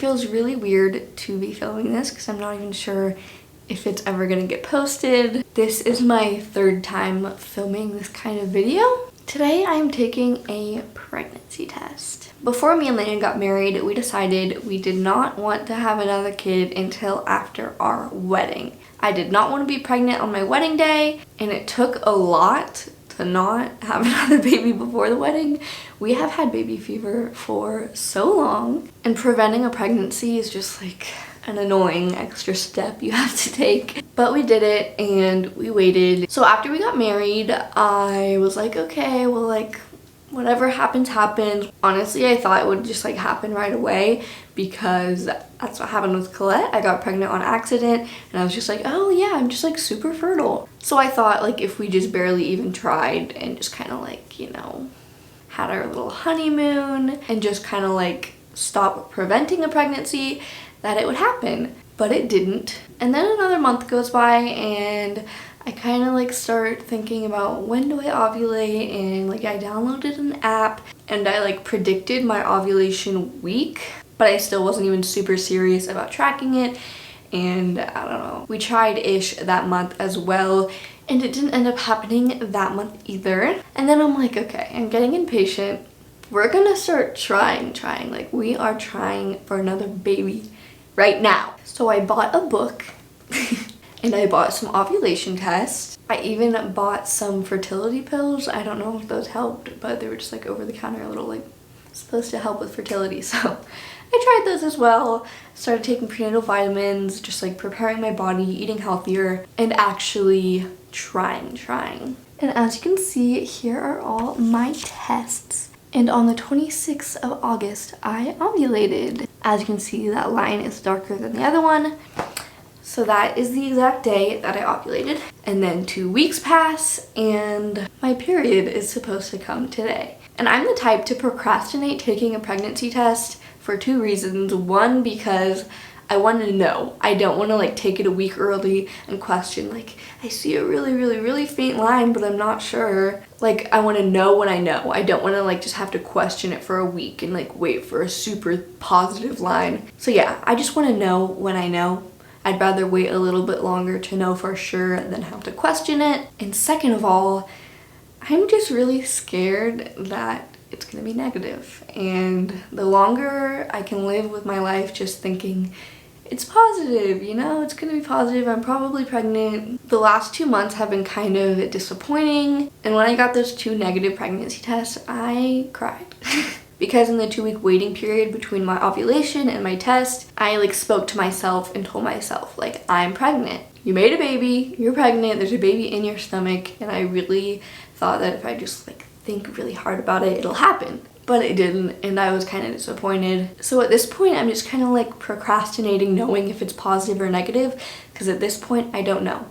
feels really weird to be filming this because I'm not even sure if it's ever gonna get posted. This is my third time filming this kind of video. Today I am taking a pregnancy test. Before me and Landon got married, we decided we did not want to have another kid until after our wedding. I did not want to be pregnant on my wedding day, and it took a lot to not have another baby before the wedding. We have had baby fever for so long, and preventing a pregnancy is just like an annoying extra step you have to take. But we did it and we waited. So after we got married, I was like, okay, well, like, whatever happens, happens. Honestly, I thought it would just like happen right away because that's what happened with Collette. I got pregnant on accident and I was just like, oh yeah, I'm just like super fertile. So I thought like if we just barely even tried and just kind of like, you know, had our little honeymoon and just kind of like stop preventing a pregnancy, that it would happen, but it didn't. And then another month goes by and I kind of like start thinking about when do I ovulate, and like I downloaded an app and I like predicted my ovulation week, but I still wasn't even super serious about tracking it. And I don't know, we tried ish that month as well and it didn't end up happening that month either. And then I'm like, okay, I'm getting impatient. We're gonna start trying, like we are trying for another baby right now. So I bought a book and I bought some ovulation tests. I even bought some fertility pills. I don't know if those helped, but they were just like over the counter, a little like supposed to help with fertility. So I tried those as well. Started taking prenatal vitamins, just like preparing my body, eating healthier, and actually trying. And as you can see, here are all my tests. And on the 26th of August, I ovulated. As you can see, that line is darker than the other one. So that is the exact day that I ovulated. And then 2 weeks pass and my period is supposed to come today. And I'm the type to procrastinate taking a pregnancy test for 2 reasons. One, because I want to know. I don't want to like take it a week early and question, like, I see a really faint line, but I'm not sure. Like, I want to know when I know. I don't want to like just have to question it for a week and like wait for a super positive line. So yeah, I just want to know when I know. I'd rather wait a little bit longer to know for sure than have to question it. And second of all, I'm just really scared that it's gonna be negative. And the longer I can live with my life just thinking, it's positive, you know, it's gonna be positive, I'm probably pregnant. The last 2 months have been kind of disappointing. And when I got those 2 negative pregnancy tests, I cried. Because in the 2-week waiting period between my ovulation and my test, I like spoke to myself and told myself, like, I'm pregnant. You made a baby, you're pregnant, there's a baby in your stomach. And I really thought that if I just like think really hard about it, it'll happen. But it didn't, and I was kind of disappointed. So at this point, I'm just kind of like procrastinating knowing if it's positive or negative, because at this point, I don't know.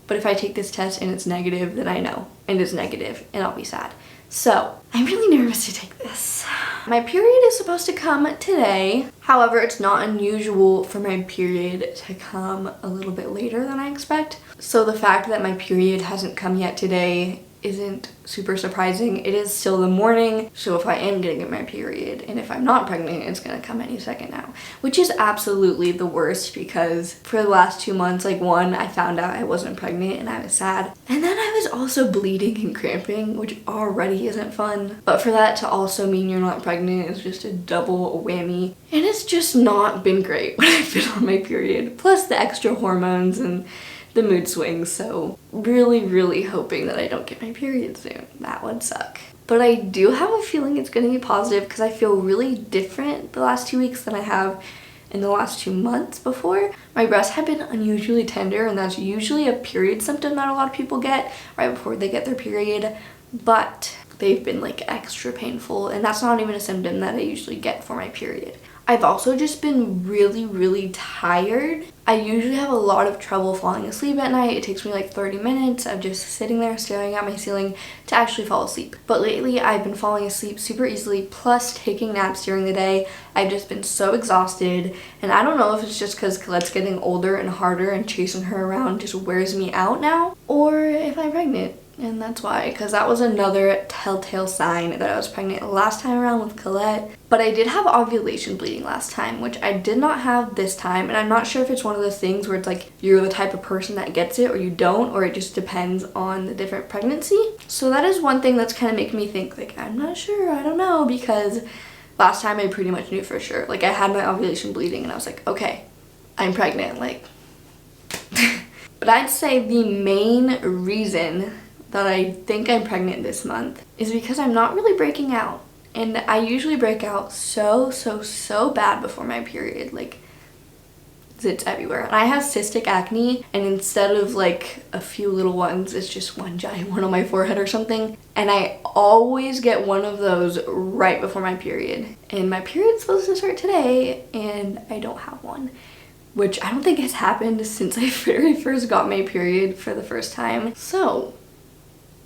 But if I take this test and it's negative, then I know, and it's negative, and I'll be sad. So I'm really nervous to take this. My period is supposed to come today. However, it's not unusual for my period to come a little bit later than I expect. So the fact that my period hasn't come yet today isn't super surprising. It is still the morning, so if I am gonna get my period and if I'm not pregnant, it's gonna come any second now, which is absolutely the worst because for the last 2 months, like, one, I found out I wasn't pregnant and I was sad, and then I was also bleeding and cramping, which already isn't fun, but for that to also mean you're not pregnant is just a double whammy, and it's just not been great when I've been on my period, plus the extra hormones and the mood swings. So really hoping that I don't get my period soon. That would suck. But I do have a feeling it's going to be positive because I feel really different the last 2 weeks than I have in the last 2 months before. My breasts have been unusually tender, and that's usually a period symptom that a lot of people get right before they get their period, but they've been like extra painful, and that's not even a symptom that I usually get for my period. I've also just been really tired. I usually have a lot of trouble falling asleep at night. It takes me like 30 minutes of just sitting there staring at my ceiling to actually fall asleep. But lately I've been falling asleep super easily, plus taking naps during the day. I've just been so exhausted, and I don't know if it's just because Colette's getting older and harder and chasing her around just wears me out now, or if I'm pregnant And that's why, because that was another telltale sign that I was pregnant last time around with Collette. But I did have ovulation bleeding last time, which I did not have this time. And I'm not sure if it's one of those things where it's like you're the type of person that gets it or you don't, or it just depends on the different pregnancy. So that is one thing that's kind of making me think, like, I'm not sure, I don't know, because last time I pretty much knew for sure. Like, I had my ovulation bleeding and I was like, okay, I'm pregnant, like. But I'd say the main reason that I think I'm pregnant this month is because I'm not really breaking out. And I usually break out so bad before my period, like zits everywhere. And I have cystic acne, and instead of like a few little ones, it's just one giant one on my forehead or something. And I always get one of those right before my period. And my period's supposed to start today, and I don't have one, which I don't think has happened since I very first got my period for the first time. So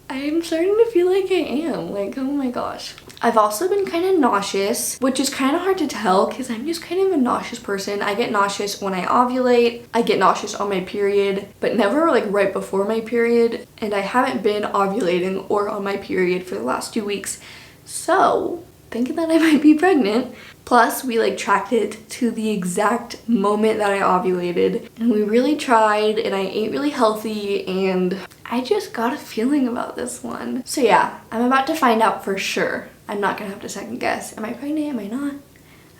I'm starting to feel like I am, like, oh my gosh. I've also been kind of nauseous, which is kind of hard to tell because I'm just kind of a nauseous person. I get nauseous when I ovulate, I get nauseous on my period, but never like right before my period. And I haven't been ovulating or on my period for the last 2 weeks. So thinking that I might be pregnant. Plus, we like tracked it to the exact moment that I ovulated, and we really tried, and I ate really healthy, and I just got a feeling about this one. So yeah, I'm about to find out for sure. I'm not gonna have to second guess. Am I pregnant? Am I not?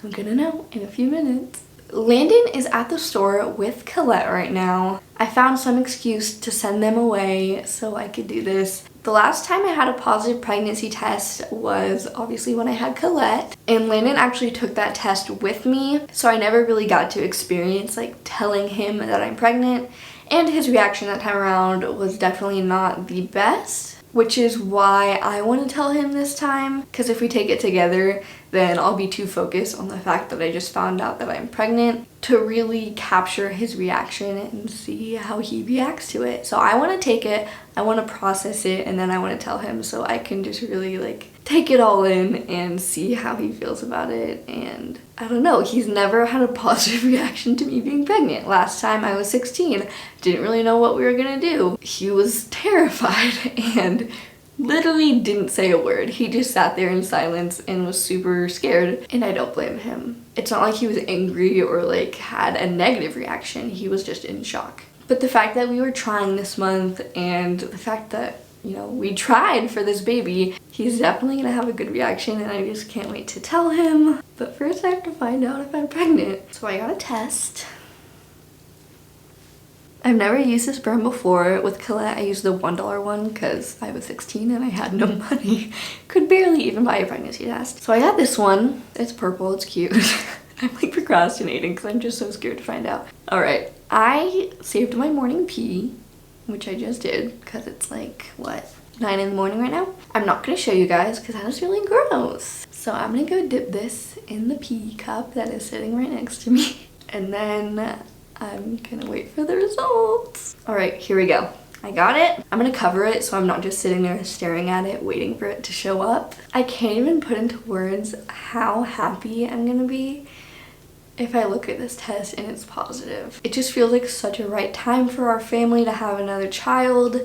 I'm gonna know in a few minutes. Landon is at the store with Collette right now. I found some excuse to send them away so I could do this. The last time I had a positive pregnancy test was obviously when I had Collette, and Landon actually took that test with me, so I never really got to experience like telling him that I'm pregnant, and his reaction that time around was definitely not the best, which is why I want to tell him this time, because if we take it together, then I'll be too focused on the fact that I just found out that I'm pregnant to really capture his reaction and see how he reacts to it. So I want to take it, I want to process it, and then I want to tell him so I can just really like take it all in and see how he feels about it. And I don't know, he's never had a positive reaction to me being pregnant. Last time I was 16, didn't really know what we were gonna do. He was terrified and literally didn't say a word. He just sat there in silence and was super scared, and I don't blame him. It's not like he was angry or like had a negative reaction. He was just in shock. But the fact that we were trying this month and the fact that, you know, we tried for this baby, he's definitely gonna have a good reaction, and I just can't wait to tell him. But first I have to find out if I'm pregnant. So I got a test. I've never used this brand before. With Collette, I used the $1 one because I was 16 and I had no money. Could barely even buy a pregnancy test. So I got this one. It's purple, it's cute. I'm like procrastinating because I'm just so scared to find out. All right, I saved my morning pee, which I just did because it's like, what, 9 in the morning right now? I'm not gonna show you guys because that is really gross. So I'm gonna go dip this in the pee cup that is sitting right next to me. And then I'm gonna wait for the results. All right, here we go. I got it. I'm gonna cover it so I'm not just sitting there staring at it, waiting for it to show up. I can't even put into words how happy I'm gonna be if I look at this test and it's positive. It just feels like such a right time for our family to have another child.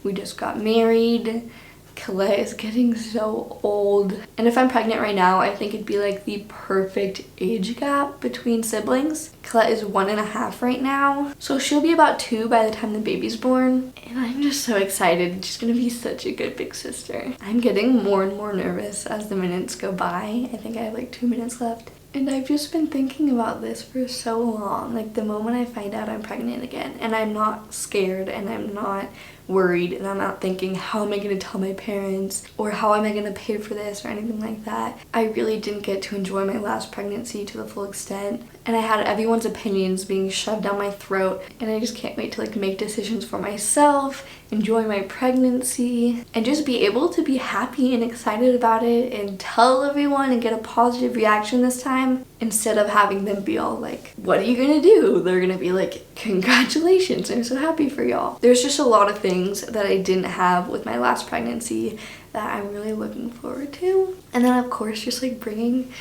We just got married. Collette is getting so old. And if I'm pregnant right now, I think it'd be like the perfect age gap between siblings. Collette is 1.5 right now, so she'll be about 2 by the time the baby's born. And I'm just so excited. She's gonna be such a good big sister. I'm getting more and more nervous as the minutes go by. I think I have like 2 minutes left. And I've just been thinking about this for so long. Like the moment I find out I'm pregnant again, and I'm not scared and I'm not worried and I'm not thinking, how am I going to tell my parents, or how am I going to pay for this or anything like that. I really didn't get to enjoy my last pregnancy to the full extent, and I had everyone's opinions being shoved down my throat, and I just can't wait to like make decisions for myself, enjoy my pregnancy, and just be able to be happy and excited about it and tell everyone and get a positive reaction this time, instead of having them be all like, what are you gonna do? They're gonna be like, congratulations, I'm so happy for y'all. There's just a lot of things that I didn't have with my last pregnancy that I'm really looking forward to. And then of course just like bringing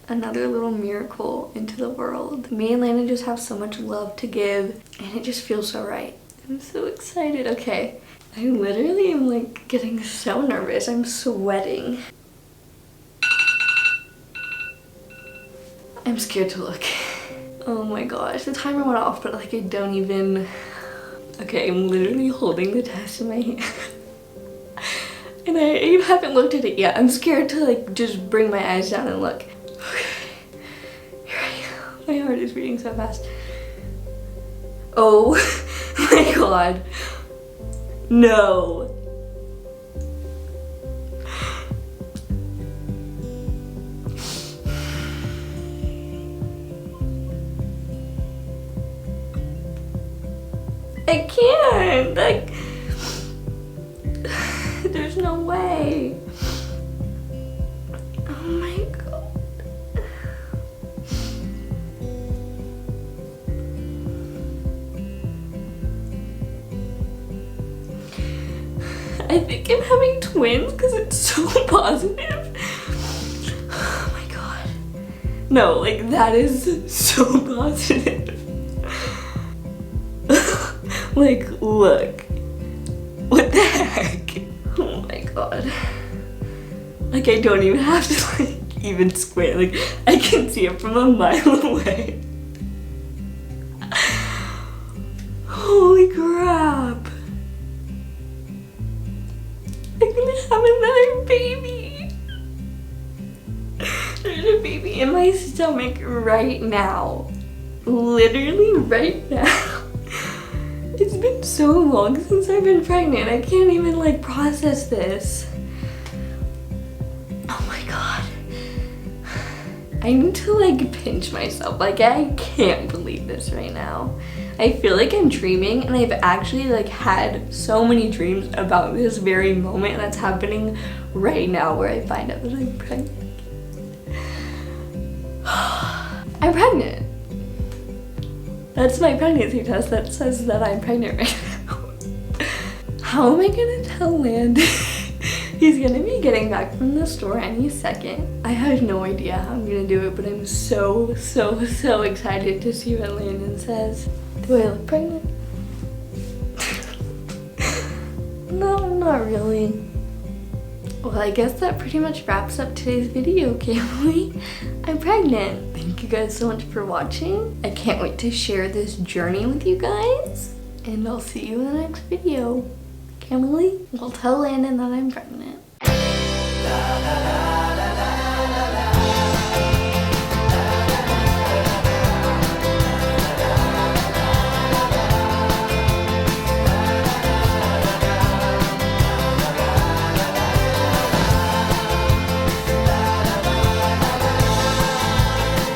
another little miracle into the world. Me and Landon just have so much love to give, and it just feels so right. I'm so excited. Okay, I literally am like getting so nervous. I'm sweating. I'm scared to look. Oh my gosh, the timer went off, but like I don't even... Okay, I'm literally holding the test in my hand. And I haven't looked at it yet. I'm scared to like just bring my eyes down and look. Okay, here I go. My heart is beating so fast. Oh my god. No. I can't, like, there's no way. Oh my god. I think I'm having twins because it's so positive. Oh my god. No, like that is so positive. Like, look. What the heck? Oh my god. Like, I don't even have to, like, even squint. Like, I can see it from a mile away. Holy crap. I'm gonna have another baby. There's a baby in my stomach right now. Literally right now. It's been so long since I've been pregnant. I can't even like process this. Oh my god. I need to like pinch myself. Like I can't believe this right now. I feel like I'm dreaming, and I've actually like had so many dreams about this very moment that's happening right now where I find out that I'm pregnant. I'm pregnant. That's my pregnancy test that says that I'm pregnant right now. How am I gonna tell Landon? He's gonna be getting back from the store any second. I have no idea how I'm gonna do it, but I'm so excited to see what Landon says. Do I look pregnant? No, not really. Well, I guess that pretty much wraps up today's video, Camille. I'm pregnant. Thank you guys so much for watching. I can't wait to share this journey with you guys. And I'll see you in the next video. Camille, I'll tell Landon that I'm pregnant.